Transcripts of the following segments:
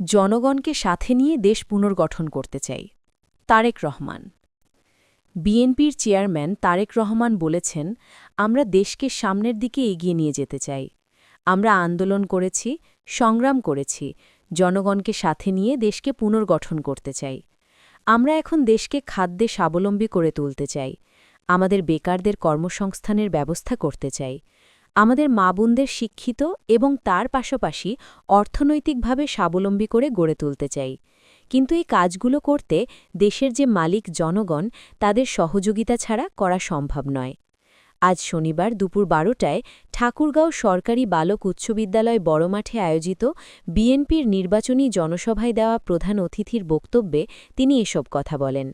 জনগণকে সাথে নিয়ে দেশ পুনর্গঠন করতে চাই। তারেক রহমান। বিএনপির চেয়ারম্যান তারেক রহমান বলেছেন, আমরা দেশকে সামনের দিকে এগিয়ে নিয়ে যেতে চাই। আমরা আন্দোলন করেছি, সংগ্রাম করেছি, জনগণকে সাথে নিয়ে দেশকে পুনর্গঠন করতে চাই। আমরা এখন দেশকে খাদ্যে স্বাবলম্বী করে তুলতে চাই। আমাদের বেকারদের কর্মসংস্থানের ব্যবস্থা করতে চাই। আমাদের মা-বোনদের শিক্ষিত এবং তার পাশাপাশি অর্থনৈতিকভাবে স্বাবলম্বী করে গড়ে তুলতে চাই। কিন্তু এই কাজগুলো করতে দেশের যে মালিক জনগণ, তাদের সহযোগিতা ছাড়া করা সম্ভব নয়। আজ শনিবার দুপুর ১২টায় ঠাকুরগাঁও সরকারি বালক উচ্চ বিদ্যালয় বড় মাঠে আয়োজিত বিএনপির নির্বাচনী জনসভায় দেওয়া প্রধান অতিথির বক্তব্যে তিনি এসব কথা বলেন।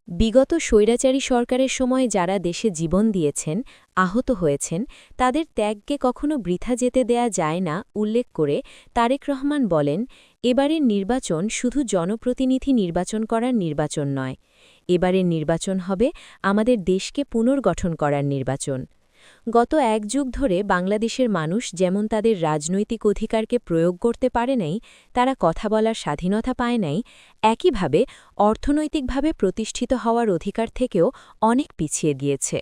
বিগত স্বৈরাচারী সরকারের সময় যারা দেশে জীবন দিয়েছেন, আহত হয়েছেন, তাদের ত্যাগকে কখনো বৃথা যেতে দেয়া যায় না উল্লেখ করে তারেক রহমান বলেন, এবারের নির্বাচন শুধু জনপ্রতিনিধি নির্বাচন করার নির্বাচন নয়, এবারের নির্বাচন হবে আমাদের দেশকে পুনর্গঠন করার নির্বাচন। গত এক যুগ ধরে বাংলাদেশের মানুষ যেমন তাদের রাজনৈতিক অধিকারকে প্রয়োগ করতে পারে নাই, তারা কথা বলার স্বাধীনতা পায় নাই, একইভাবে অর্থনৈতিকভাবে প্রতিষ্ঠিত হওয়ার অধিকার থেকেও অনেক পিছিয়ে গিয়েছে।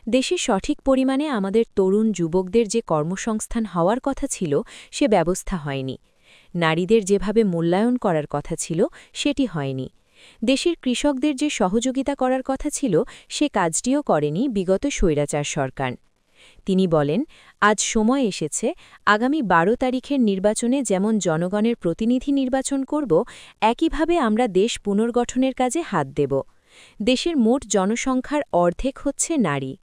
দেশে সঠিক পরিমাণে আমাদের তরুণ যুবকদের যে কর্মসংস্থান হওয়ার কথা ছিল, সে ব্যবস্থা হয়নি। নারীদের যেভাবে মূল্যায়ন করার কথা ছিল, সেটি হয়নি। দেশের কৃষকদের যে সহযোগিতা করার কথা ছিল, সে কাজটিও করেনি বিগত স্বৈরাচার সরকার। তিনি বলেন, আজ সময় এসেছে, আগামী ১২ তারিখের নির্বাচনে যেমন জনগণের প্রতিনিধি নির্বাচন করব, একইভাবে আমরা দেশ পুনর্গঠনের কাজে হাত দেব। দেশের মোট জনসংখ্যার অর্ধেক হচ্ছে নারী।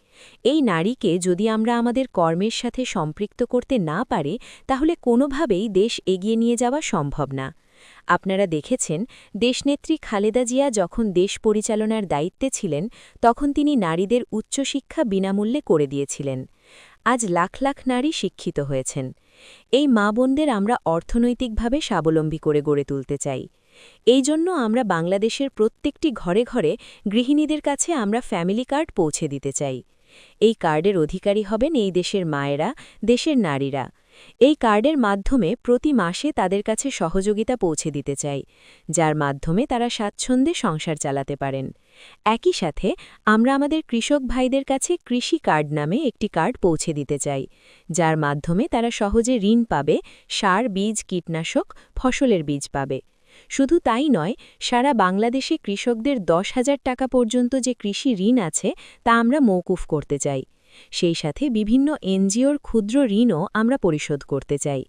এই নারীকে যদি আমরা আমাদের কর্মের সাথে সম্পৃক্ত করতে না পারি, তাহলে কোনোভাবেই দেশ এগিয়ে নিয়ে যাওয়া সম্ভব না। আপনারা দেখেছেন, দেশনেত্রী খালেদা জিয়া যখন দেশ পরিচালনার দায়িত্বে ছিলেন, তখন তিনি নারীদের উচ্চশিক্ষা বিনামূল্যে করে দিয়েছিলেন। আজ লাখ লাখ নারী শিক্ষিত হয়েছেন। এই মা-বোনদের আমরা অর্থনৈতিকভাবে স্বাবলম্বী করে গড়ে তুলতে চাই। এই জন্য আমরা বাংলাদেশের প্রত্যেকটি ঘরে ঘরে গৃহিণীদের কাছে আমরা ফ্যামিলি কার্ড পৌঁছে দিতে চাই। এই কার্ডের অধিকারী হবেন এই দেশের মায়েরা, দেশের নারীরা। এই কার্ডের মাধ্যমে প্রতি মাসে তাদের কাছে সহযোগিতা পৌঁছে দিতে চাই, যার মাধ্যমে তারা স্বাচ্ছন্দ্যে সংসার চালাতে পারেন। একই সাথে আমরা আমাদের কৃষক ভাইদের কাছে কৃষি কার্ড নামে একটি কার্ড পৌঁছে দিতে চাই, যার মাধ্যমে তারা সহজে ঋণ পাবে, সার, বীজ, কীটনাশক, ফসলের বীজ পাবে। শুধু তাই নয়, সারা বাংলাদেশে কৃষকদের ১০,০০০ টাকা পর্যন্ত যে কৃষি ঋণ আছে, তা আমরা মওকুফ করতে চাই। সেই সাথে বিভিন্ন এনজিওর ক্ষুদ্র ঋণও আমরা পরিশোধ করতে চাই।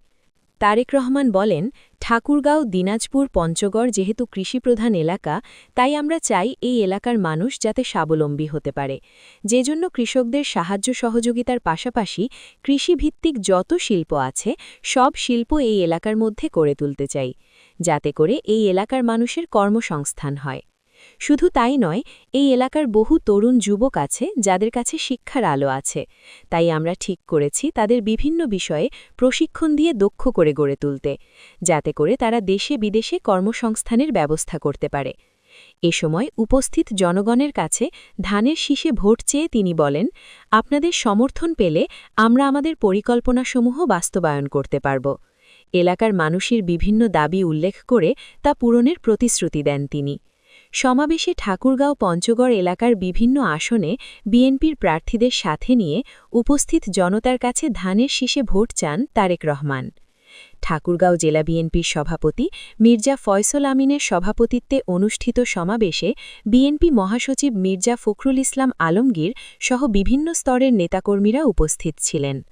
তারেক রহমান বলেন, ঠাকুরগাঁও, দিনাজপুর, পঞ্চগড় যেহেতু কৃষিপ্রধান এলাকা, তাই আমরা চাই এই এলাকার মানুষ যাতে স্বাবলম্বী হতে পারে। যেজন্য কৃষকদের সাহায্য সহযোগিতার পাশাপাশি কৃষিভিত্তিক যত শিল্প আছে, সব শিল্প এই এলাকার মধ্যে গড়ে তুলতে চাই, যাতে করে এই এলাকার মানুষের কর্মসংস্থান হয়। শুধু তাই নয়, এই এলাকার বহু তরুণ যুবক আছে যাদের কাছে শিক্ষার আলো আছে, তাই আমরা ঠিক করেছি তাদের বিভিন্ন বিষয়ে প্রশিক্ষণ দিয়ে দক্ষ করে গড়ে তুলতে, যাতে করে তারা দেশে বিদেশে কর্মসংস্থানের ব্যবস্থা করতে পারে। এ সময় উপস্থিত জনগণের কাছে ধানের শীষে ভোট চেয়ে তিনি বলেন, আপনাদের সমর্থন পেলে আমরা আমাদের পরিকল্পনাসমূহ বাস্তবায়ন করতে পারব। এলাকার মানুষের বিভিন্ন দাবি উল্লেখ করে তা পূরণের প্রতিশ্রুতি দেন তিনি। সমাবেশে ঠাকুরগাঁও, পঞ্চগড় এলাকার বিভিন্ন আসনে বিএনপির প্রার্থীদের সাথে নিয়ে উপস্থিত জনতার কাছে ধানের শীষে ভোট চান তারেক রহমান। ঠাকুরগাঁও জেলা বিএনপির সভাপতি মির্জা ফয়সল আমিনের সভাপতিত্বে অনুষ্ঠিত সমাবেশে বিএনপি মহাসচিব মির্জা ফখরুল ইসলাম আলমগীর সহ বিভিন্ন স্তরের নেতাকর্মীরা উপস্থিত ছিলেন।